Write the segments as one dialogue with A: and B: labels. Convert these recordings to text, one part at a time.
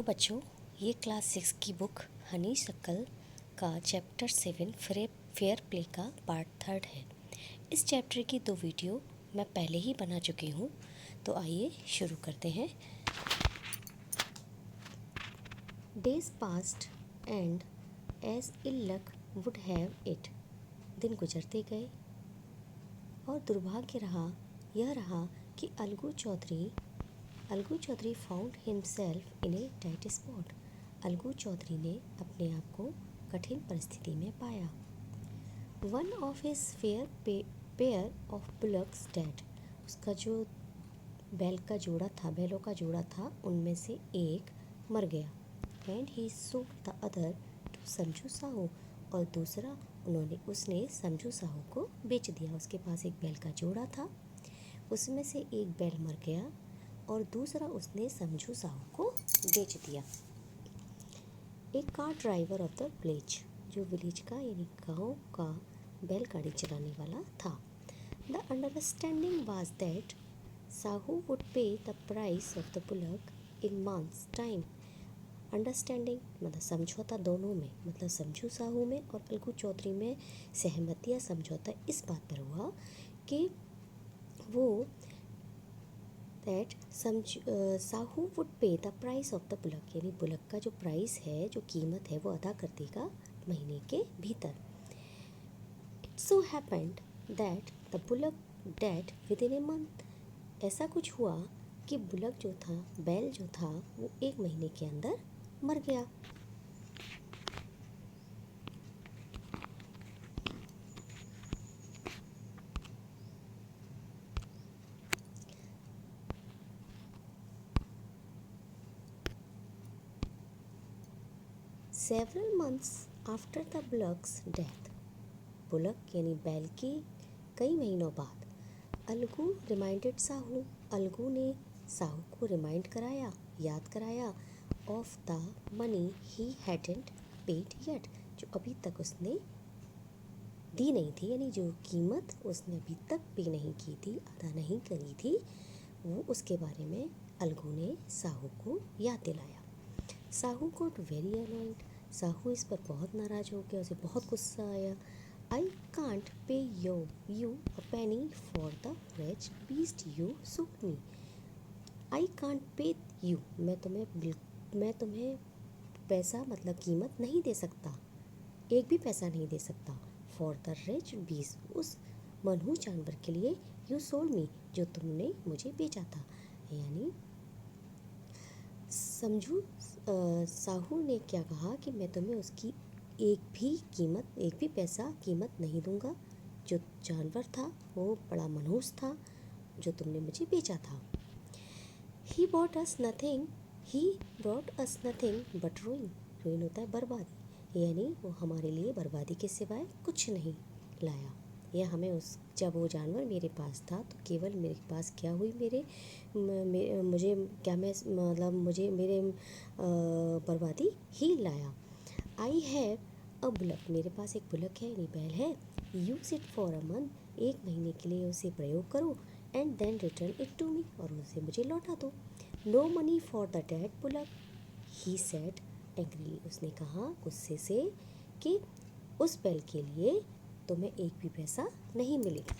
A: बच्चों, ये क्लास 6 की बुक हनी शक्ल का चैप्टर 7 फेयर प्ले का पार्ट 3 है। इस चैप्टर की 2 वीडियो मैं पहले ही बना चुकी हूँ, तो आइए शुरू करते हैं। Days passed and as ill luck would have it, दिन गुजरते गए और दुर्भाग्य यह रहा कि Algu Chaudhary found himself in a tight spot. Algu Chaudhary ने अपने आप को कठिन परिस्थिति में पाया। One of his pair of bullocks dead, उसका जो बैलों का जोड़ा था उनमें से एक मर गया। And he sold the other to Samjhu Sahu, और दूसरा उसने समझू साहू को बेच दिया। उसके पास एक बैल का जोड़ा था, उसमें से एक बैल मर गया और दूसरा उसने समझू साहू को बेच दिया। एक cart driver of the village, जो विलेज का यानी गांव का बैलगाड़ी चलाने वाला था। The understanding was that Sahu would pay the price of the bullock in months time. Understanding मतलब समझौता, दोनों में मतलब समझू साहू में और अलगू चौधरी में सहमति या समझौता इस बात पर हुआ कि वो Sahu would pay the price of the bullock, यानी बुलक का जो प्राइस है, जो कीमत है, वो अदा कर देगा महीने के भीतर। It so happened that the bullock dead with in a month. ऐसा कुछ हुआ कि बुलक जो था, बैल जो था, वो 1 महीने के अंदर मर गया। Several months after the bullocks death, bullock यानी बैल की कई महीनों बाद, अलगू रिमाइंडेड साहू, अलगू ने साहू को याद कराया of the money he hadn't paid yet, जो अभी तक उसने दी नहीं थी, यानी जो कीमत उसने अभी तक पे नहीं की थी, अदा नहीं करी थी, वो उसके बारे में अलगू ने साहू को याद दिलाया। Sahu got very annoyed, Sahu इस पर बहुत नाराज़ हो गया, उसे बहुत गुस्सा आया। I can't pay you a Penney for the reach beast you suit me. I can't pay you, मैं तुम्हें पैसा मतलब कीमत नहीं दे सकता, एक भी पैसा नहीं दे सकता। फॉर द रेच बीस्ट, उस मनहूस जानवर के लिए, यू सोल्ड मी, जो तुमने मुझे बेचा था। यानी समझू साहू ने क्या कहा कि मैं तुम्हें उसकी एक भी पैसा कीमत नहीं दूंगा। जो जानवर था वो बड़ा मनहूस था, जो तुमने मुझे बेचा था। He brought us nothing but ruin होता है बर्बादी, यानी वो हमारे लिए बर्बादी के सिवाय कुछ नहीं लाया। यह हमें जब वो जानवर मेरे पास था तो केवल मेरे पास क्या हुई, मेरे बर्बादी ही लाया। आई हैव अ बुलक, मेरे पास एक बुलक है यानी बैल है। Use it for a month, 1 महीने के लिए उसे प्रयोग करो। And then return it to me, और उसे मुझे लौटा दो। No money for the dead bullock, he said angrily, उसने कहा गुस्से से कि उस बैल के लिए तुम्हें एक भी पैसा नहीं मिलेगा।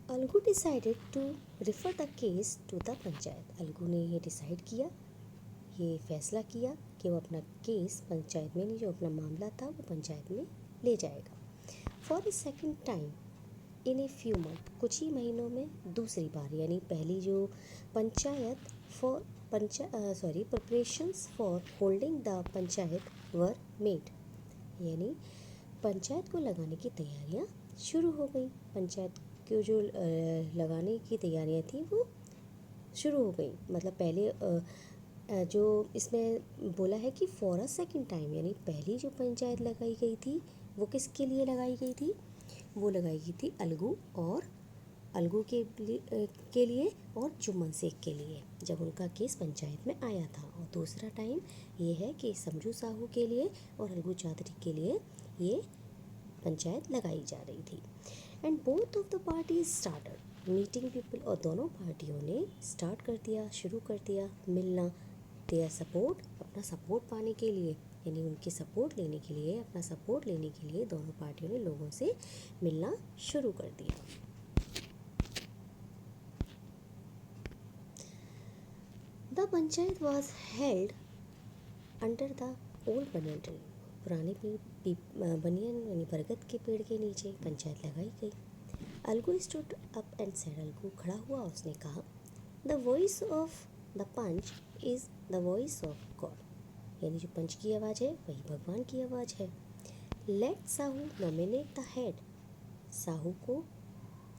A: Algu decided to refer the case to the panchayat, Algu ने ये फैसला किया कि वो अपना केस पंचायत में, जो अपना मामला था वो पंचायत में ले जाएगा। For the second time in a few month, कुछ ही महीनों में दूसरी बार, यानी पहली जो preparations for holding the panchayat were made, यानी पंचायत को लगाने की तैयारियां शुरू हो गई। पंचायत को जो लगाने की तैयारियां थी वो शुरू हो गई। मतलब पहले जो इसमें बोला है कि फॉर अ सेकेंड टाइम, यानी पहली जो पंचायत लगाई गई थी वो किसके लिए लगाई गई थी? वो लगाई गई थी अलगू के लिए और जुम्मन शेख के लिए, जब उनका केस पंचायत में आया था। और दूसरा टाइम ये है कि समझू साहू के लिए और अलगू चौधरी के लिए ये पंचायत लगाई जा रही थी। And both of the parties started, meeting people, और दोनों पार्टियों ने स्टार्ट कर दिया, शुरू कर दिया मिलना। देयर सपोर्ट, अपना सपोर्ट पाने के लिए, यानी उनकी सपोर्ट लेने के लिए, अपना सपोर्ट लेने के लिए दोनों पार्टियों ने लोगों से मिलना शुरू कर दिया। The panchayat was held under the old banyan tree, पुराने बनियन यानी बरगद के पेड़ के नीचे पंचायत लगाई गई। Algu stood up and said, Algu खड़ा हुआ, उसने कहा, the voice of the panch is the voice of God, यानी जो पंच की आवाज़ है वही भगवान की आवाज़ है। Let Sahu nominate the head, Sahu को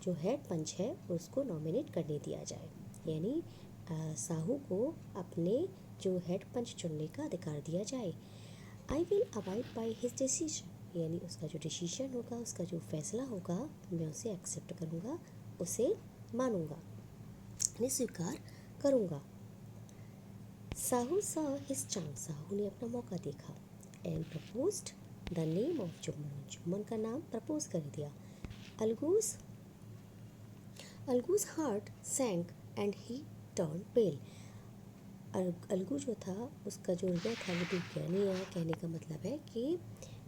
A: जो हेड पंच है उसको नॉमिनेट करने दिया जाए, यानी साहू को अपने जो हेड पंच चुनने का अधिकार दिया जाए। I will abide by his decision, यानी उसका जो डिसीजन होगा, उसका जो फैसला होगा, मैं उसे एक्सेप्ट करूँगा, उसे मानूंगा, यानी स्वीकार करूँगा। साहू सा हिज चांस, साहू ने अपना मौका देखा। And proposed the name of Jumman, Jumman का नाम प्रपोज कर दिया। अलगूज हार्ट सैंक एंड ही टर्न पेल, अलगू जो था उसका जो हृदय था वो डूब गया, नहीं यहाँ कहने का मतलब है कि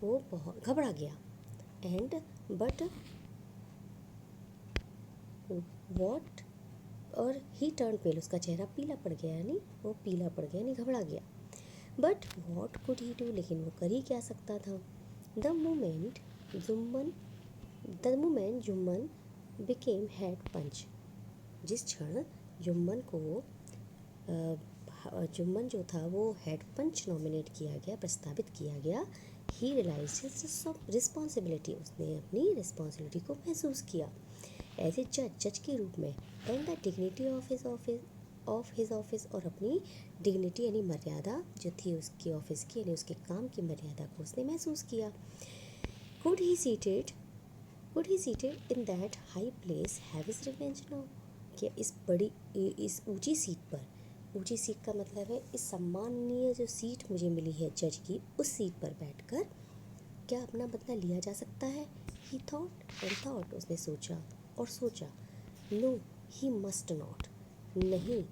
A: वो बहुत घबरा गया। एंड बट वॉट, और ही टर्न पेल, उसका चेहरा पीला पड़ गया, यानी वो पीला पड़ गया, यानी घबरा गया। But what could he do, लेकिन वो कर ही क्या सकता था। The moment Jumman became head panch, जिस क्षण जुम्मन जो था वो हेड पंच नॉमिनेट किया गया, प्रस्तावित किया गया, ही रियलाइज रिस्पॉन्सिबिलिटी, उसने अपनी रिस्पॉन्सिबिलिटी को महसूस किया एज ए जज के रूप में, and the dignity of his office, और अपनी डिग्निटी यानी मर्यादा जो थी उसके ऑफिस की, यानी उसके काम की मर्यादा को उसने महसूस किया। Could he seated in that high place have his revenge now, क्या इस ऊंची सीट का मतलब है इस सम्माननीय जो सीट मुझे मिली है जज की, उस सीट पर बैठकर क्या अपना बदला लिया जा सकता है। ही थॉट, उसने सोचा और सोचा। नो ही मस्ट नॉट, नहीं,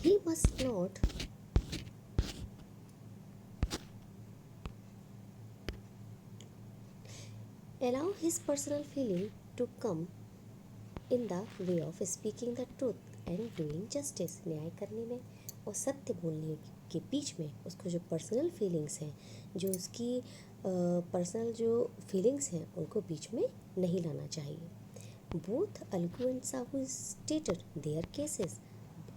A: he must not allow his personal feeling to come in the way of speaking the truth and doing justice, न्याय करने में और सत्य बोलने के बीच में उसको जो पर्सनल फीलिंग्स हैं, जो उसकी पर्सनल जो फीलिंग्स हैं, उनको बीच में नहीं लाना चाहिए। Both Algu and Sahu stated their cases,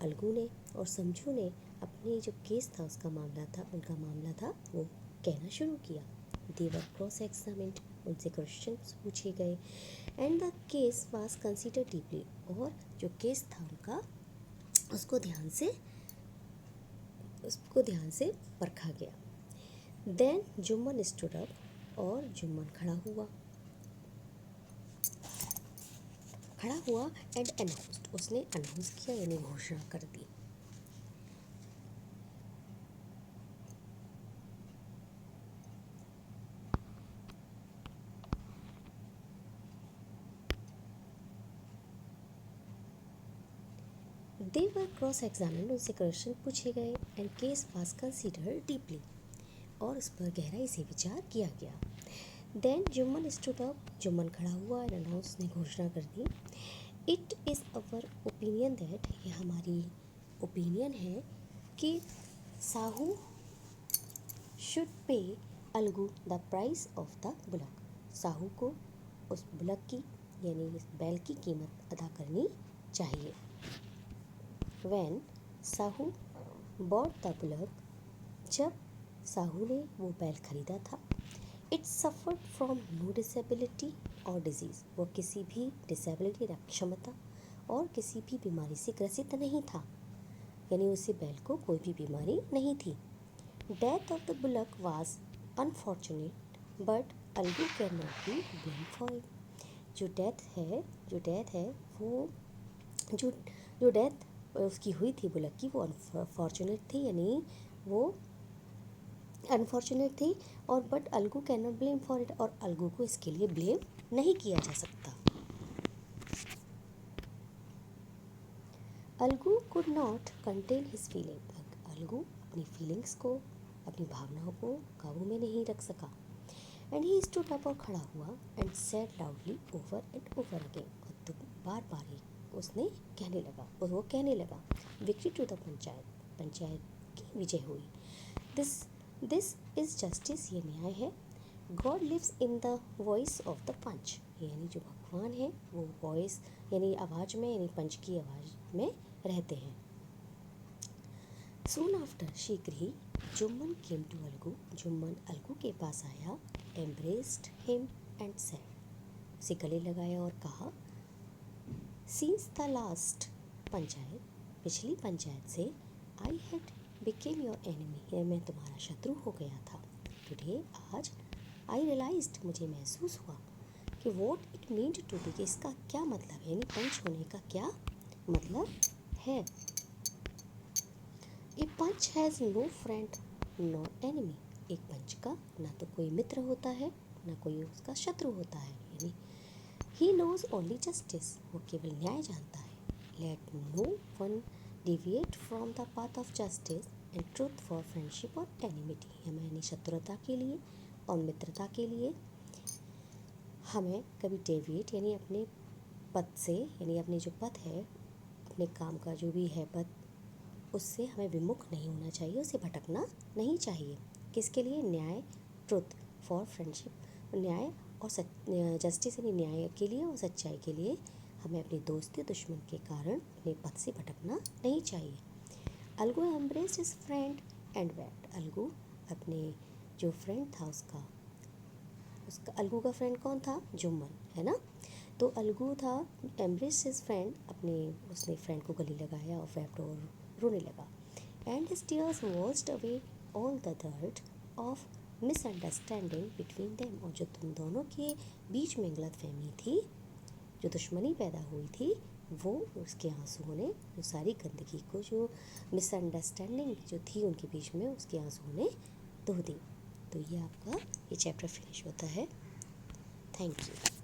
A: Algu ने और समझू ने अपनी जो केस था उसका मामला था, उनका मामला था, वो कहना शुरू किया। दे वर क्रॉस एग्जामिन्ड, उनसे क्वेश्चन पूछे गए। And the case was consider deeply, और जो केस था उनका उसको ध्यान से परखा गया। देन जुम्मन स्टूड अप, और जुम्मन खड़ा हुआ एंड अनाउंस्ड, उसने अनाउंस किया यानी घोषणा कर दी। दे वर क्रॉस एग्जामिन्ड, उनसे क्वेश्चन पूछे गए। And case was considered deeply, और उस पर गहराई से विचार किया गया। Then Jumman stood up, Jumman खड़ा हुआ एंड अनाउंस, ने घोषणा कर दी। It is our opinion that, ये हमारी ओपिनियन है कि Sahu should pay Algu the price of the bullock, Sahu को उस बुलक की यानी इस बैल की कीमत अदा करनी चाहिए। When Sahu bought the bullock, जब साहू ने वो बैल खरीदा था, it suffered from no disability और डिजीज़, वो किसी भी डिसेबिलिटी अक्षमता और किसी भी बीमारी से ग्रसित नहीं था, यानी उसे बैल को कोई भी बीमारी नहीं थी। Death of the bullock was unfortunate but Algu can not be blame for it, जो डेथ है वो जो डेथ उसकी हुई थी बुलक की, वो अनफॉर्चुनेट थी, यानी वो अनफॉर्चुनेट थी, और but Algu can not blame for it, और अलगू को इसके लिए ब्लेम नहीं किया जा सकता। Algu could not contain his feeling. Algu अपनी फीलिंग्स को, अपनी भावनाओं को काबू में नहीं रख सका। एंड ही स्टूड अप, और खड़ा हुआ, and said loudly over and over again, और तो बार बार ही उसने कहने लगा, और वो कहने लगा, victory to the panchayat, panchayat की विजय हुई। दिस दिस इज़ जस्टिस, ये न्याय है। God lives in the voice of the panch, यानी जो भगवान है वो वॉइस यानी आवाज़ में, यानी पंच की आवाज़ में रहते हैं। सून आफ्टर, शीघ्र ही, जुम्मन केम टू अलगू, जुम्मन अलगू के पास आया, एम्ब्रेस्ड हिम एंड सेड, उसे गले लगाया और कहा, सिंस द लास्ट पंचायत, पिछली पंचायत से, I had became your enemy, मैं तुम्हारा शत्रु हो गया था। टुडे, आज, आई रियलाइज्ड, मुझे महसूस हुआ कि what it mean to be, कि इसका क्या मतलब है, यानी पंच होने का क्या मतलब है। A panch has no friend nor enemy, एक पंच का ना तो कोई मित्र होता है, ना कोई उसका शत्रु होता है, यानी ही नोज ओनली जस्टिस, वो केवल न्याय जानता है। Let no one deviate from the path of justice and truth for friendship और एनिमिटी, हमें यानी शत्रुता के लिए और मित्रता के लिए हमें कभी डेविएट यानी अपने पथ से, यानी अपने जो पथ है, अपने काम का जो भी है पथ, उससे हमें विमुख नहीं होना चाहिए, उसे भटकना नहीं चाहिए। किसके लिए? न्याय, ट्रुथ फॉर फ्रेंडशिप, न्याय और जस्टिस यानी न्याय के लिए और सच्चाई के लिए हमें अपनी दोस्ती दुश्मन के कारण अपने पथ से भटकना नहीं चाहिए। Algu embraced his friend and wept, Algu अपने जो फ्रेंड था उसका अलगू का फ्रेंड कौन था? जुम्मन, है ना। तो अलगू था, एम्ब्रेस्ड हिज फ्रेंड, उसने फ्रेंड को गले लगाया और वेप्ट, और रोने लगा। And his tears washed away all the dirt of misunderstanding between them, और जो तुम दोनों के बीच में गलतफहमी थी, जो दुश्मनी पैदा हुई थी, वो उसके आंसुओं ने, जो सारी गंदगी को, जो मिसअंडरस्टैंडिंग जो थी उनके बीच में, उसके आंसुओं ने धो दी। तो ये आपका ये चैप्टर फिनिश होता है। Thank you.